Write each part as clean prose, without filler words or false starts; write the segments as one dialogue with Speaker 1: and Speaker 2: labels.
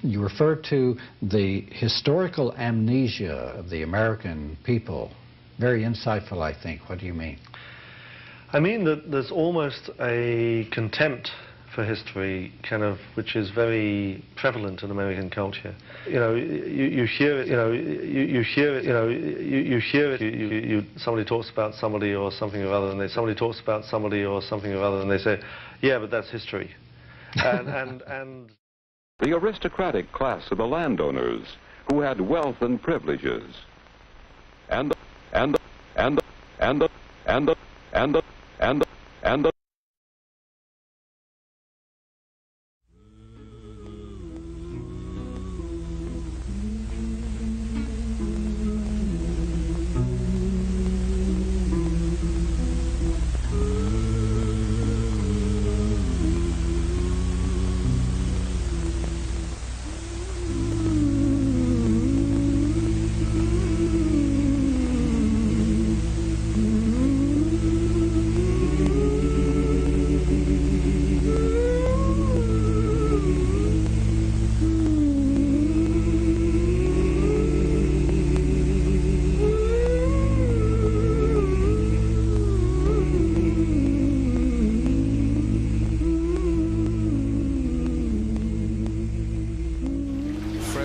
Speaker 1: You refer to the historical amnesia of the American people. Very insightful, I think. What do you mean?
Speaker 2: I mean that there's almost a contempt for history, kind of, which is very prevalent in American culture. You know, you hear it. You know, you hear it. You know, you hear it. Somebody talks about somebody or something or other, and somebody talks about somebody or something or other, and they say, "Yeah, but that's history." and
Speaker 3: the aristocratic class of the landowners who had wealth and privileges, and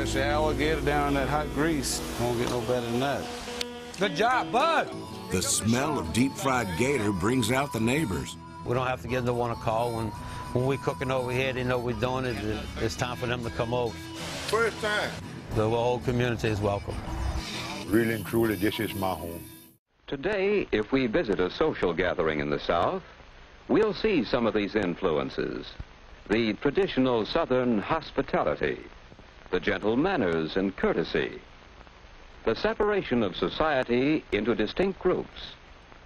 Speaker 4: fresh alligator down in that hot grease. Won't get no better than that. Good job, Bud.
Speaker 5: The smell of deep-fried gator brings out the neighbors.
Speaker 6: We don't have to give them one a call. When we're cooking over here, they know we're doing it. It's time for them to come over.
Speaker 7: First time.
Speaker 6: The whole community is welcome.
Speaker 7: Really and truly, this is my home.
Speaker 3: Today, if we visit a social gathering in the South, we'll see some of these influences. The traditional Southern hospitality, the gentle manners and courtesy, the separation of society into distinct groups,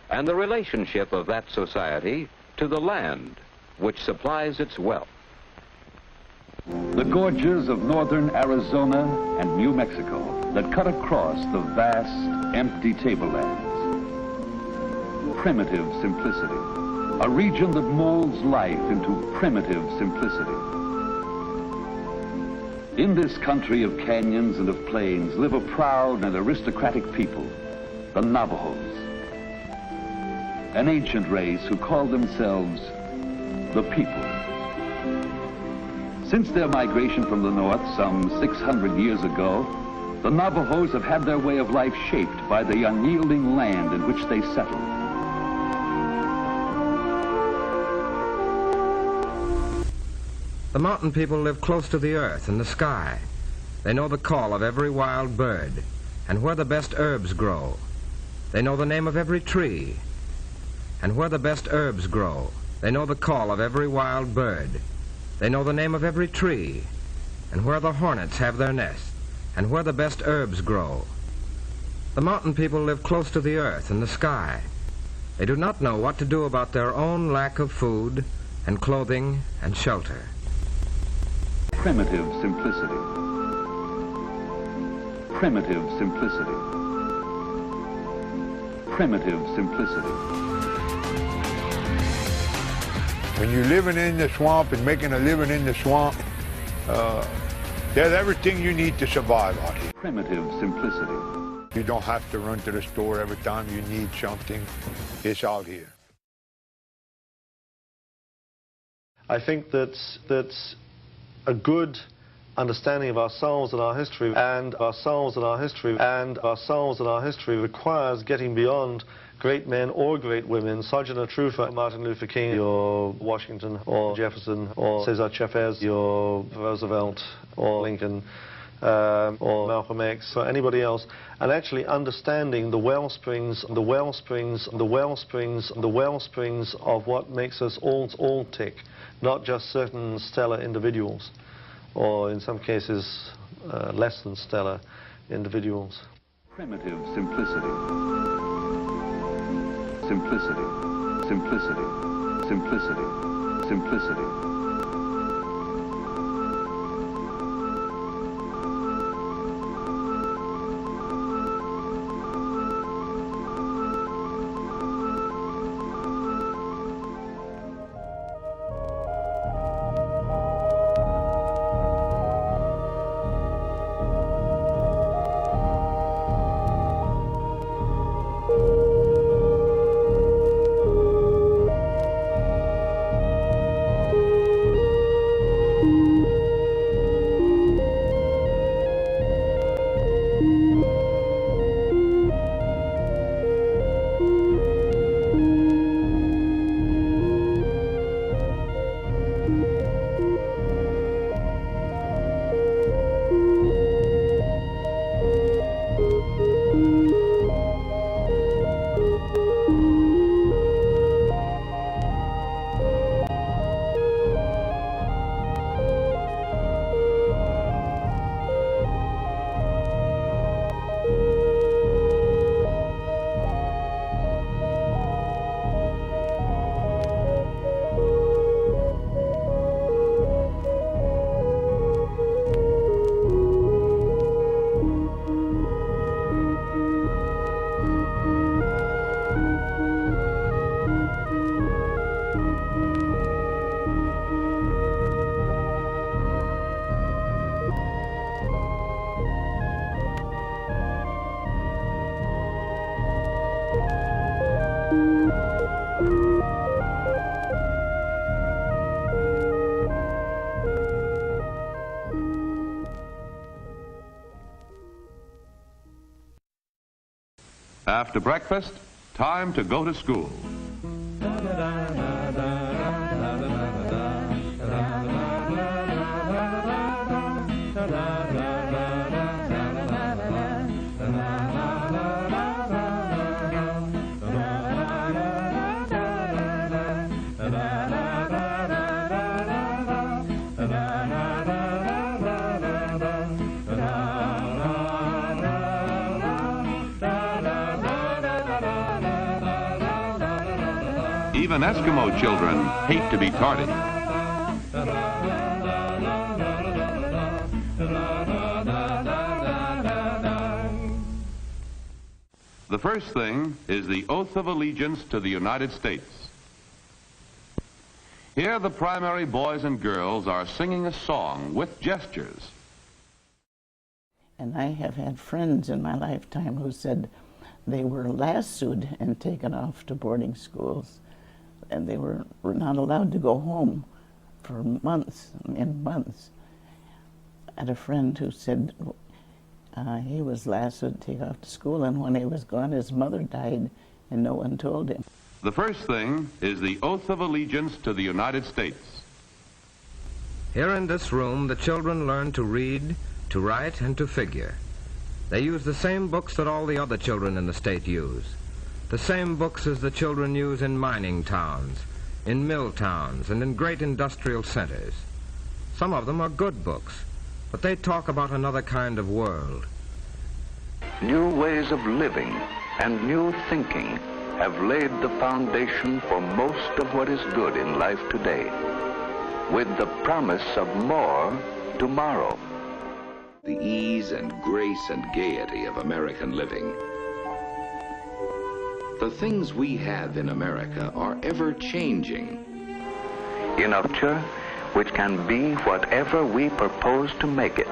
Speaker 3: and the relationship of that society to the land which supplies its wealth.
Speaker 8: The gorges of northern Arizona and New Mexico that cut across the vast, empty tablelands. Primitive simplicity, a region that molds life into primitive simplicity. In this country of canyons and of plains live a proud and aristocratic people, the Navajos, an ancient race who called themselves the people. Since their migration from the north some 600 years ago, the Navajos have had their way of life shaped by the unyielding land in which they settled.
Speaker 9: The mountain people live close to the earth and the sky. They know the call of every wild bird and where the best herbs grow. They know the name of every tree and where the best herbs grow. They know the call of every wild bird. They know the name of every tree and where the hornets have their nest and where the best herbs grow. The mountain people live close to the earth and the sky. They do not know what to do about their own lack of food and clothing and shelter.
Speaker 8: Primitive simplicity. Primitive simplicity. Primitive simplicity.
Speaker 7: When you're living in the swamp and making a living in the swamp, there's everything you need to survive out here.
Speaker 8: Primitive simplicity.
Speaker 7: You don't have to run to the store every time you need something. It's out here.
Speaker 2: I think that's a good understanding of ourselves and our history requires getting beyond great men or great women, Sergeant Trufa, Martin Luther King, or Washington, or Jefferson, or Cesar Chavez, or Roosevelt, or Lincoln, or Malcolm X, or anybody else, and actually understanding the wellsprings of what makes us all tick, not just certain stellar individuals, or in some cases less than stellar individuals.
Speaker 8: Primitive simplicity. Simplicity. Simplicity. Simplicity. Simplicity.
Speaker 10: After breakfast, time to go to school. Even Eskimo children hate to be tardy. The first thing is the oath of allegiance to the United States. Here the primary boys and girls are singing a song with gestures.
Speaker 11: And I have had friends in my lifetime who said they were lassoed and taken off to boarding schools, and they were not allowed to go home for months and months. I had a friend who said he was lassoed, taken off to school, and when he was gone, his mother died, and no one told him.
Speaker 10: The first thing is the oath of allegiance to the United States.
Speaker 9: Here in this room, the children learn to read, to write, and to figure. They use the same books that all the other children in the state use. The same books as the children use in mining towns, in mill towns, and in great industrial centers. Some of them are good books, but they talk about another kind of world.
Speaker 3: New ways of living and new thinking have laid the foundation for most of what is good in life today, with the promise of more tomorrow.
Speaker 12: The ease and grace and gaiety of American living. The things we have in America are ever-changing.
Speaker 3: In a future which can be whatever we propose to make it.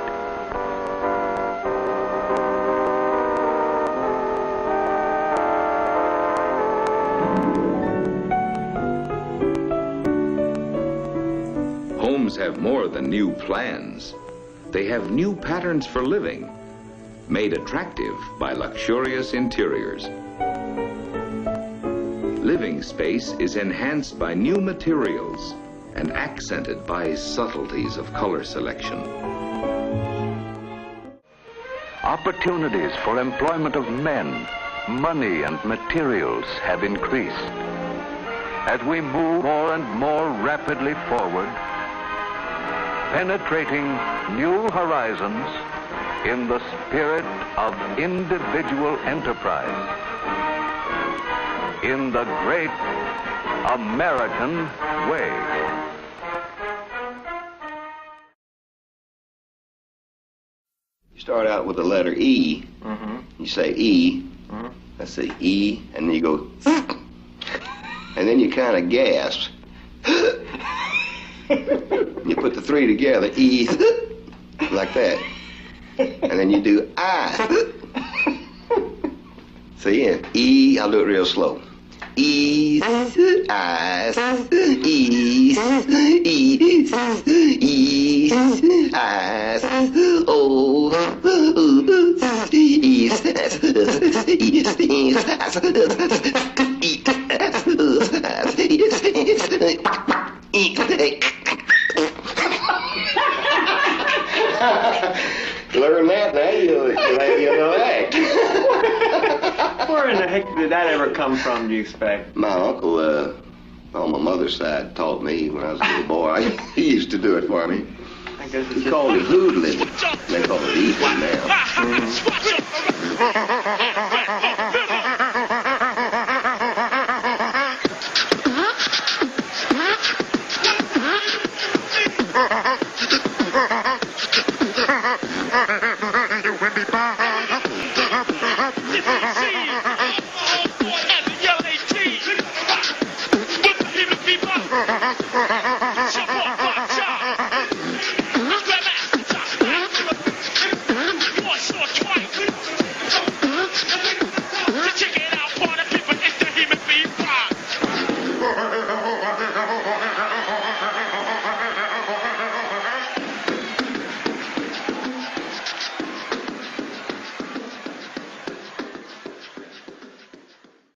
Speaker 12: Homes have more than new plans. They have new patterns for living, made attractive by luxurious interiors. Living space is enhanced by new materials and accented by subtleties of color selection.
Speaker 3: Opportunities for employment of men, money, and materials have increased. As we move more and more rapidly forward, penetrating new horizons in the spirit of individual enterprise, in the great American way.
Speaker 13: You start out with the letter E. You say E. Let's say E, and then you go, and then you kind of gasp. You put the three together, E, like that. And then you do I. See, and E, I'll do it real slow. E, I, E, E, E, I, O, E, Learn that now, you'll know act.
Speaker 14: Where in the heck did that ever come from, do you expect?
Speaker 13: My uncle, on my mother's side, taught me when I was a little boy. He used to do it for me.
Speaker 14: I guess
Speaker 13: he called it hoodling. They call it eating now.